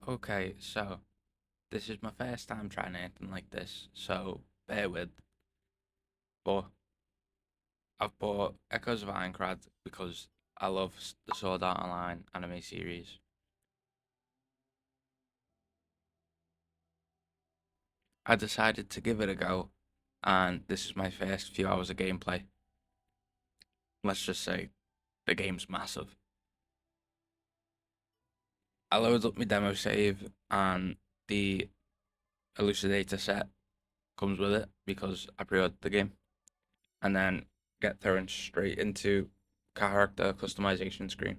Okay, so this is my first time trying anything like this, so bear with. But I've bought Echoes of Aincrad because I love the Sword Art Online anime series. I decided to give it a go, and this is my first few hours of gameplay. Let's just say the game's massive. I loaded up my demo save, and the Elucidator set comes with it because I pre-ordered the game, and then get thrown straight into character customization screen.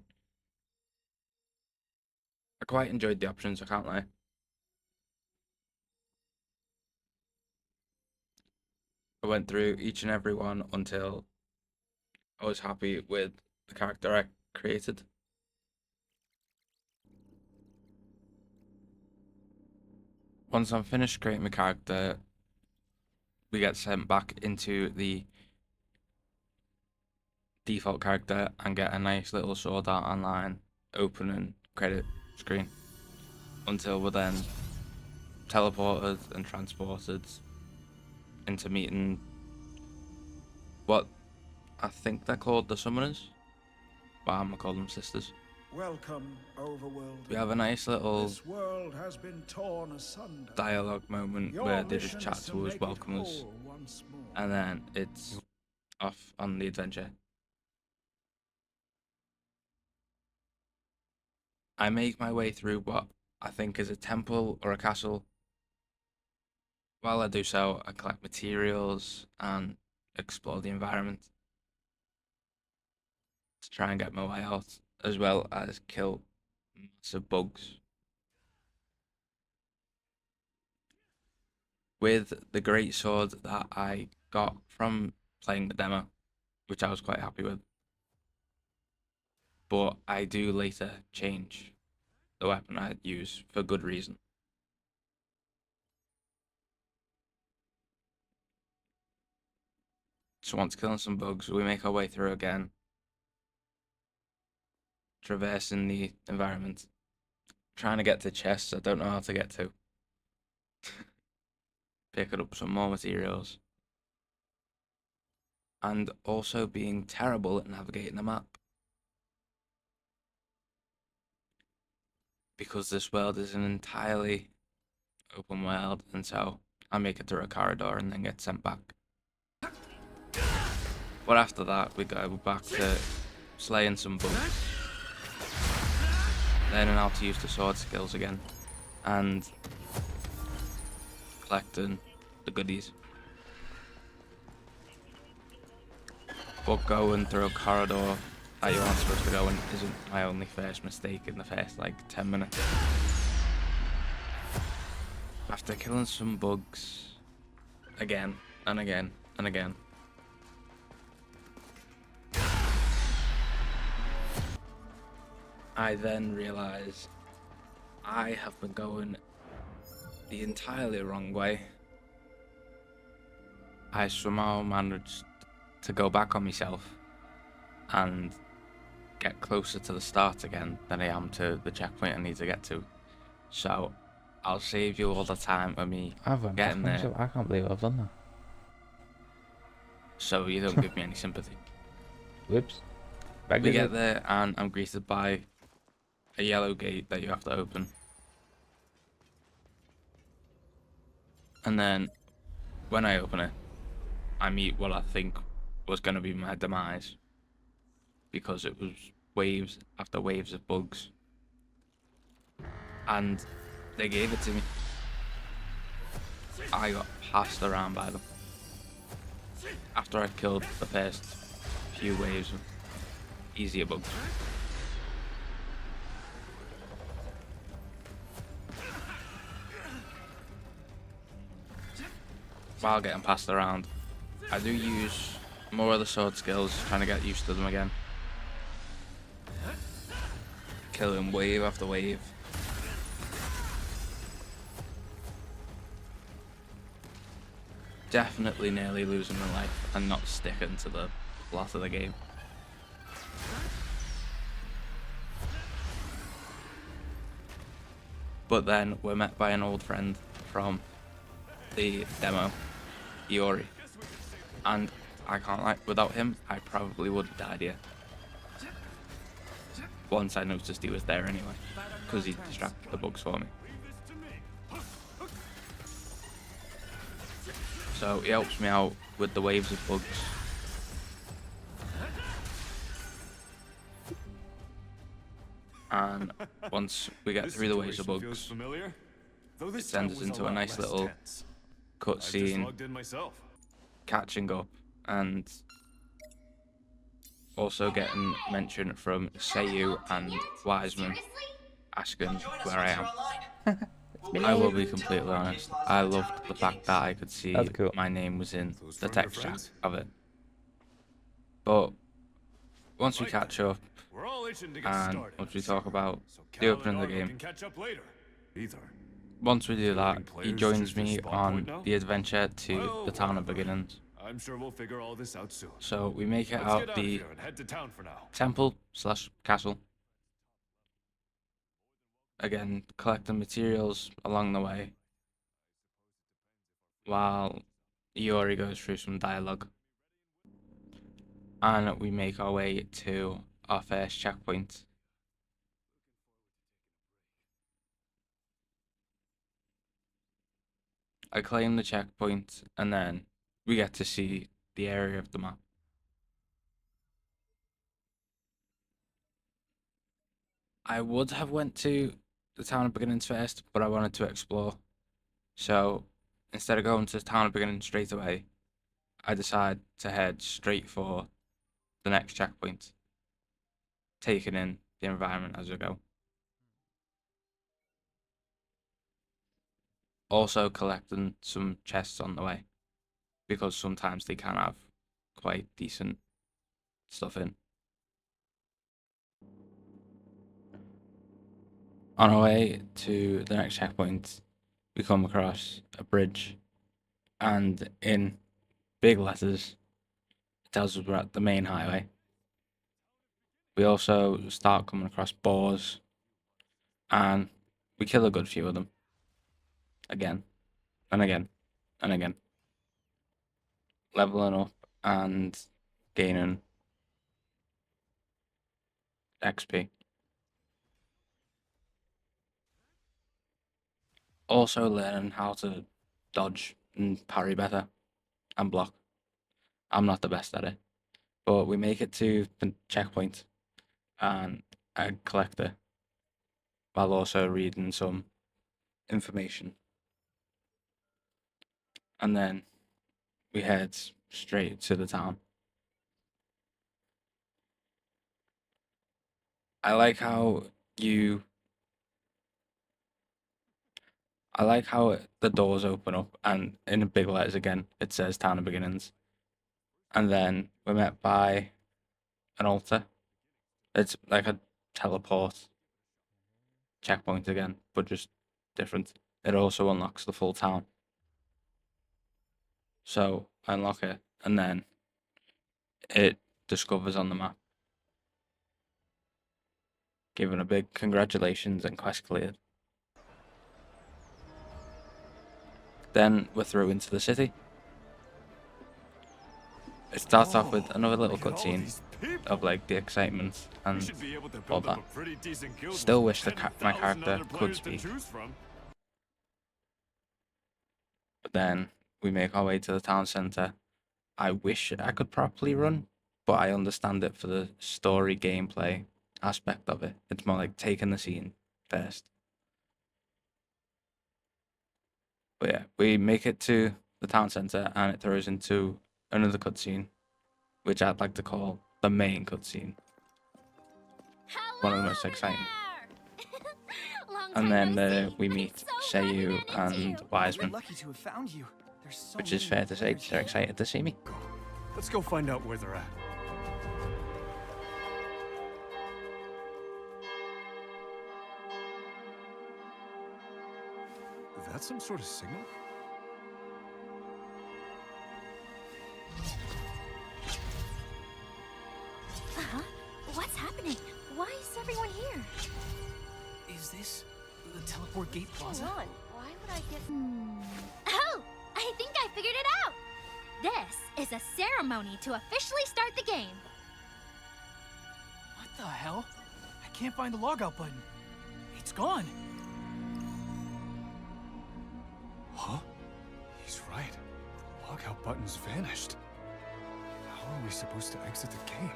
I quite enjoyed the options, I can't lie. I went through each and every one until I was happy with the character I created. Once I'm finished creating my character, we get sent back into the default character and get a nice little Sword Art Online opening credit screen until we're then teleported and transported into meeting what I think they're called the summoners, but I'm gonna call them sisters. Welcome, overworld. We have a nice little This world has been torn asunder. dialogue moment Your where they just mission chat is to to us, make welcome it us, whole once more. and then it's off on the adventure. I make my way through what I think is a temple or a castle. While I do so, I collect materials and explore the environment to try and get my way out, as well as kill massive bugs. With the great sword that I got from playing the demo, which I was quite happy with, but I do later change the weapon I use for good reason. So once killing some bugs, we make our way through again, traversing the environment, trying to get to chests I don't know how to get to, picking up some more materials, and also being terrible at navigating the map. Because this world is an entirely open world, and so I make it through a corridor and then get sent back. But after that, we go back to slaying some bugs, learning how to use the sword skills again, and collecting the goodies. But going through a corridor that you aren't supposed to go in isn't my only first mistake in the first like 10 minutes. After killing some bugs again and again and again, I then realise I have been going the entirely wrong way. I somehow managed to go back on myself and get closer to the start again than I am to the checkpoint I need to get to. So I'll save you all the time of me I've went back getting on there, myself. I can't believe I've done that. so you don't give me any sympathy. Whoops. We get there and I'm greeted by a yellow gate that you have to open. And then when I open it, I meet what I think was going to be my demise, because it was waves after waves of bugs. And they gave it to me. I got passed around by them. After I killed the first few waves of easier bugs. While getting passed around, I do use more of the sword skills, trying to get used to them again. Killing wave after wave. Definitely nearly losing my life and not sticking to the plot of the game. But then we're met by an old friend from the demo, Iori. And I can't lie, without him, I probably would have died here. Once I noticed he was there anyway, because he distracted the bugs for me. So he helps me out with the waves of bugs. And once we get through the waves of bugs, it sends us into a nice little cutscene, catching up, and also getting mention from Seiyu and Wiseman asking where I am. I will be completely honest, I loved the fact that I could see That's cool. my name was in the text chat of it. But once we catch up, and once we talk about the opening of the game, once we do that, he joins me on the adventure to the town of beginnings. I'm sure we'll figure all this out soon. So we make it Let's out get out of the here and head to town for now. temple/castle. Again, collecting materials along the way, while Iori goes through some dialogue. And we make our way to our first checkpoint. I claim the checkpoint, and then we get to see the area of the map. I would have went to the town of beginnings first, but I wanted to explore. So instead of going to the town of beginnings straight away, I decided to head straight for the next checkpoint, taking in the environment as we go. Also collecting some chests on the way, because sometimes they can have quite decent stuff in. On our way to the next checkpoint, we come across a bridge, and in big letters, it tells us we're at the main highway. We also start coming across boars, and we kill a good few of them. Again, and again, and again. Leveling up and gaining XP. Also learning how to dodge and parry better and block. I'm not the best at it, but we make it to the checkpoint and I collect it while also reading some information. And then we head straight to the town. I like how the doors open up and in big letters again it says Town of Beginnings. And then we're met by an altar. It's like a teleport checkpoint again, but just different. It also unlocks the full town. So I unlock it and then it discovers on the map, giving a big congratulations and quest cleared. Then we're through into the city. It starts off with another little cutscene of like the excitement and all that. Still wish my character could speak. But then we make our way to the town centre. I wish I could properly run, but I understand it for the story gameplay aspect of it. It's more like taking the scene first. But yeah, we make it to the town centre and it throws into another cutscene, which I'd like to call the main cutscene. One of the most exciting. And then we meet Seiyu and Wiseman, Lucky to have found you. There's so which is many fair to say they're excited to see me. Let's go find out where they're at. Is that some sort of signal? What's happening? Why is everyone here? Is this the Teleport Gate Plaza? Hang on. Why would I get... Oh! I think I figured it out! This is a ceremony to officially start the game. What the hell? I can't find the logout button. It's gone. Huh? He's right. The logout button's vanished. How are we supposed to exit the game?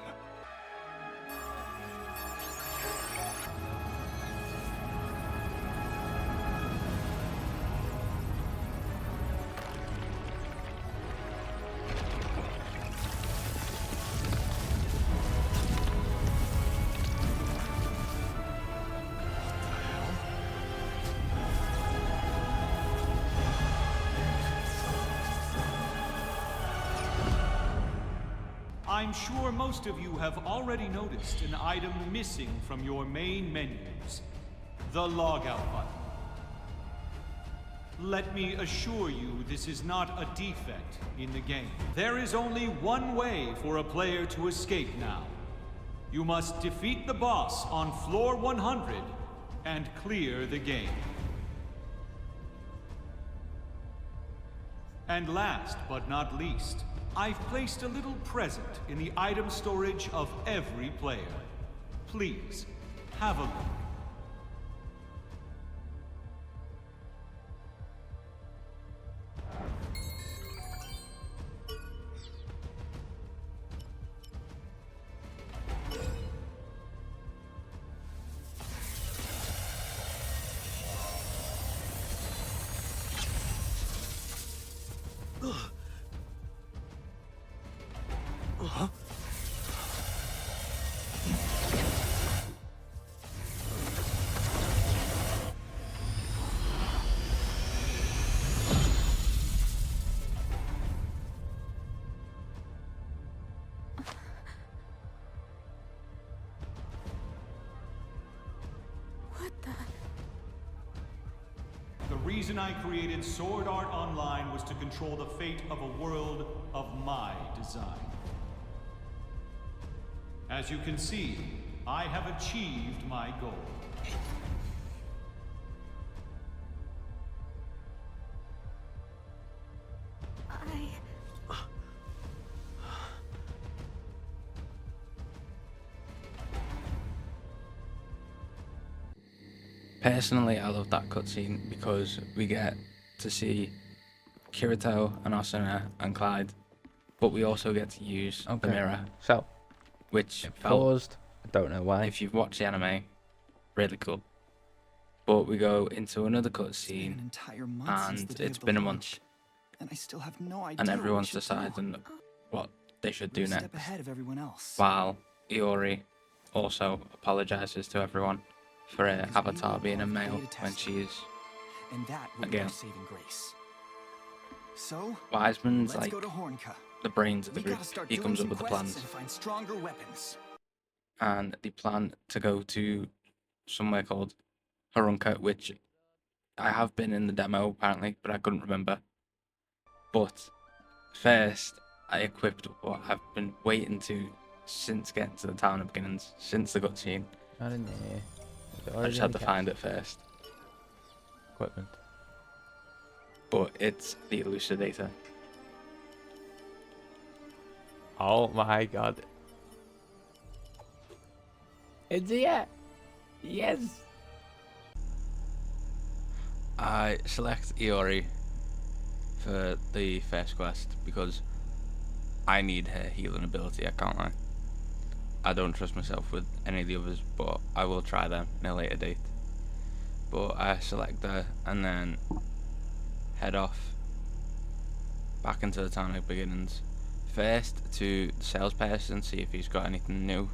I'm sure most of you have already noticed an item missing from your main menus. The logout button. Let me assure you this is not a defect in the game. There is only one way for a player to escape now. You must defeat the boss on floor 100 and clear the game. And last but not least, I've placed a little present in the item storage of every player. Please, have a look. What the... The reason I created Sword Art Online was to control the fate of a world of my design. As you can see, I have achieved my goal. Personally, I love that cutscene because we get to see Kirito and Asuna and Clyde, but we also get to use the mirror, So, which it felt, paused. I don't know why. if you've watched the anime, really cool. But we go into another An cutscene, entire month since and the day it's of the been a launch, month, and I still have no idea and what we everyone's should do. deciding what they should We're do a step next. ahead of everyone else. While Iori also apologizes to everyone for her Because we avatar will being a have male beta when testing. she is And that will be again. our saving grace. So, Wiseman's let's like go to Hornka. the brains of the We group. gotta start He doing comes up some with the quests plans, and find stronger weapons. and they plan to go to somewhere called Harunka, which I have been in the demo apparently, but I couldn't remember. But first, I equipped what I've been waiting to since getting to the town of beginnings, since the cutscene. Not in there. I just had to find it first. Equipment. But it's the Elucidator. Oh my god. It's here. Yes. I select Iori for the first quest because I need her healing ability, I can't lie. I don't trust myself with any of the others, but I will try them in a later date. But I select her and then head off back into the town of beginnings. First to the salesperson, see if he's got anything new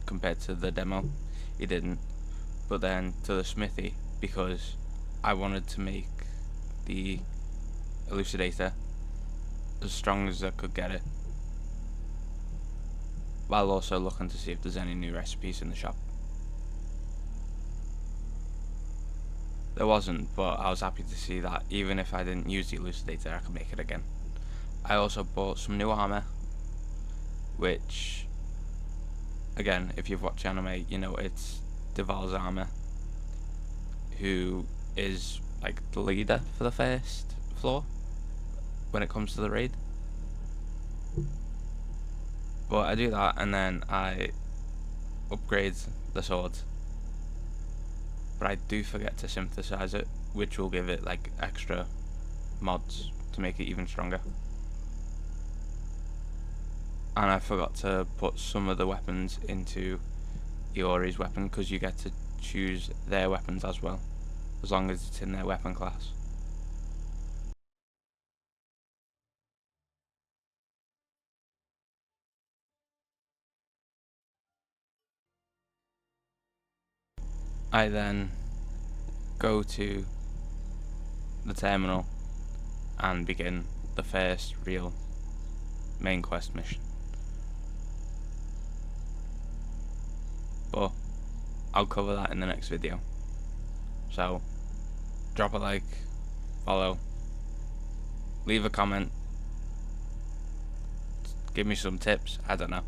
compared to the demo. He didn't. But then to the smithy because I wanted to make the Elucidator as strong as I could get it, while also looking to see if there's any new recipes in the shop. There wasn't, but I was happy to see that even if I didn't use the Elucidator, I could make it again. I also bought some new armor, which, again, if you've watched the anime, you know it's Duval's armor, who is like the leader for the first floor when it comes to the raid. But I do that and then I upgrade the sword. But I do forget to synthesize it, which will give it like extra mods to make it even stronger. And I forgot to put some of the weapons into Iori's weapon, because you get to choose their weapons as well, as long as it's in their weapon class. I then go to the terminal and begin the first real main quest mission. But I'll cover that in the next video. So drop a like, follow, leave a comment, give me some tips, I don't know.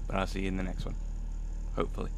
But I'll see you in the next one, hopefully.